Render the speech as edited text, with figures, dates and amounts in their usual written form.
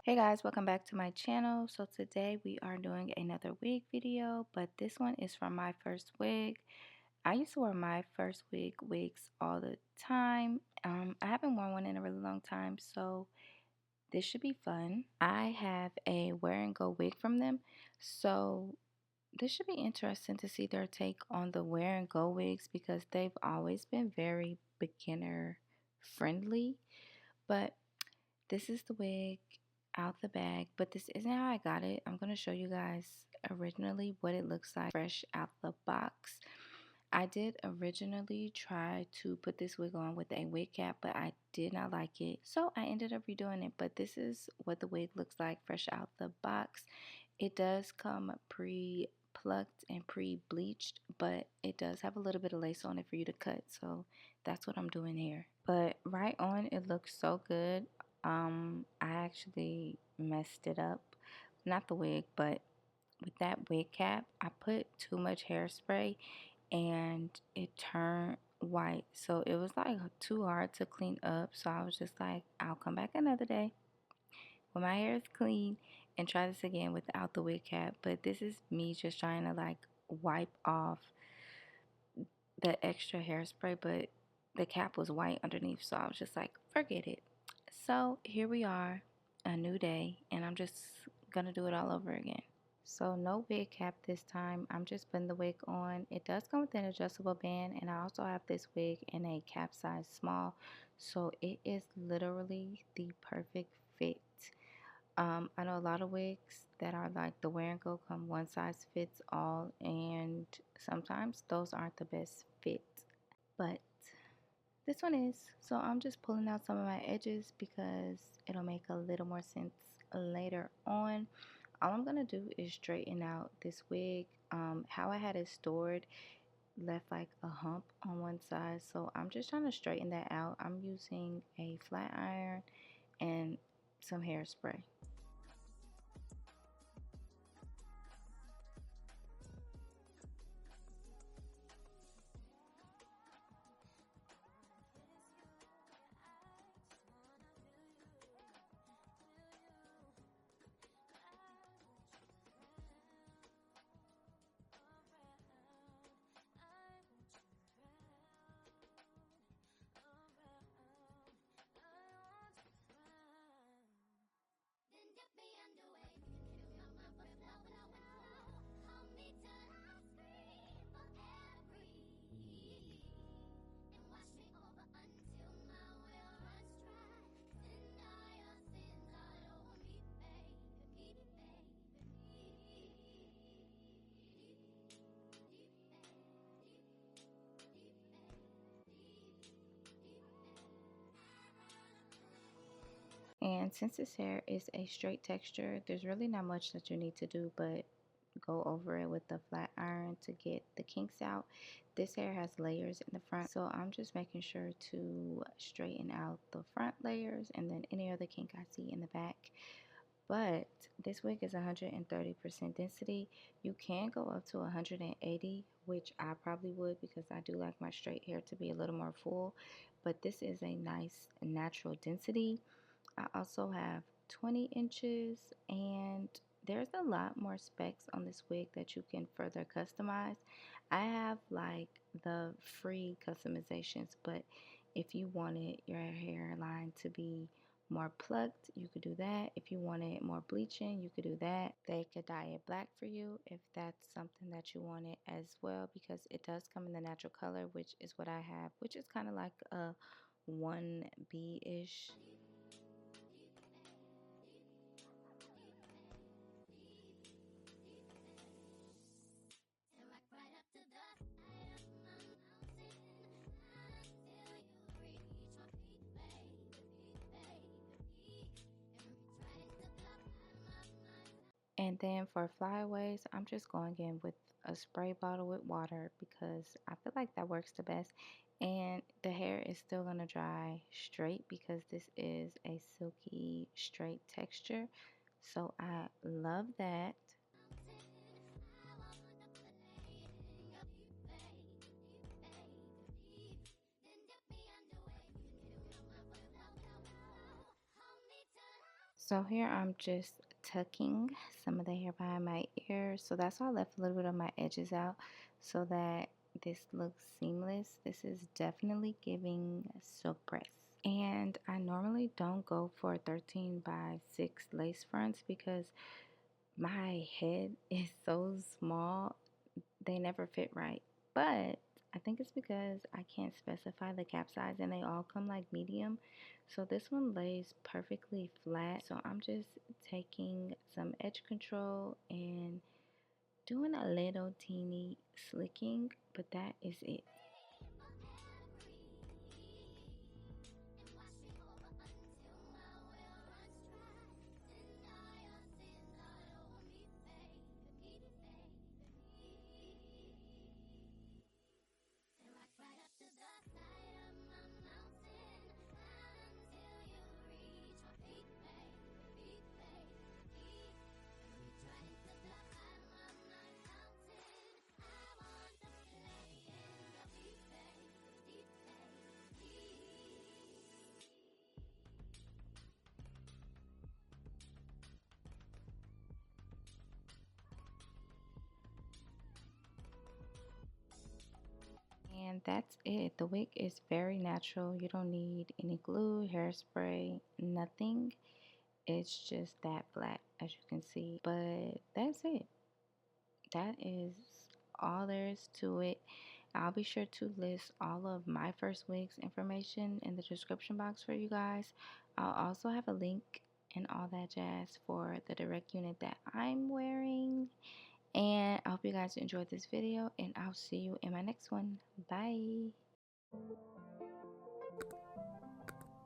Hey guys, welcome back to my channel. So today we are doing another wig video, but this one is from Myfirstwig. I used to wear Myfirstwig wigs all the time. I haven't worn one in a really long time, so this should be fun. I have a wear and go wig from them, so this should be interesting to see their take on the wear and go wigs because they've always been very beginner friendly. But this is the wig out the bag, but this isn't how I got it. I'm going to show you guys originally what it looks like fresh out the box. I did originally try to put this wig on with a wig cap, but I did not like it. So I ended up redoing it, but this is what the wig looks like fresh out the box. It does come pre-plucked and pre-bleached, but it does have a little bit of lace on it for you to cut. So that's what I'm doing here. But right on, it looks so good. I actually messed it up. Not the wig, but with that wig cap, I put too much hairspray and it turned white. So it was like too hard to clean up. So I was just like, I'll come back another day when my hair is clean and try this again without the wig cap. But this is me just trying to like wipe off the extra hairspray, but the cap was white underneath. So I was just like, forget it. So here we are, a new day, and I'm just gonna do it all over again. So no wig cap this time. I'm just putting the wig on. It does come with an adjustable band, and I also have this wig in a cap size small. So it is literally the perfect fit. I know a lot of wigs that are like the wear and go come one size fits all, and sometimes those aren't the best fit. But this one is. So I'm just pulling out some of my edges because it'll make a little more sense later on. All I'm gonna do is straighten out this wig. How I had it stored left like a hump on one side, so I'm just trying to straighten that out. I'm using a flat iron and some hairspray. And since this hair is a straight texture, there's really not much that you need to do but go over it with the flat iron to get the kinks out. This hair has layers in the front, so I'm just making sure to straighten out the front layers and then any other kink I see in the back. But this wig is 130% density. You can go up to 180, which I probably would because I do like my straight hair to be a little more full. But this is a nice natural density. I also have 20 inches, and there's a lot more specs on this wig that you can further customize. I have like the free customizations, but if you wanted your hairline to be more plucked, you could do that. If you wanted more bleaching, you could do that. They could dye it black for you if that's something that you wanted as well, because it does come in the natural color, which is what I have, which is kind of like a 1B-ish. And then for flyaways, I'm just going in with a spray bottle with water because I feel like that works the best. And the hair is still going to dry straight because this is a silky straight texture. So I love that. So here I'm just tucking some of the hair behind my ear. So that's why I left a little bit of my edges out so that this looks seamless. This is definitely giving silk press. And I normally don't go for 13 by 6 lace fronts because my head is so small, they never fit right. But I think it's because I can't specify the cap size and they all come like medium. So this one lays perfectly flat. So I'm just taking some edge control and doing a little teeny slicking, but that is it. And that's it. The wig is very natural. You don't need any glue, hairspray, nothing. It's just that flat, as you can see. But that's it. That is all there is to it. I'll be sure to list all of Myfirstwig's information in the description box for you guys. I'll also have a link and all that jazz for the direct unit that I'm wearing. And I hope you guys enjoyed this video, and I'll see you in my next one. Bye.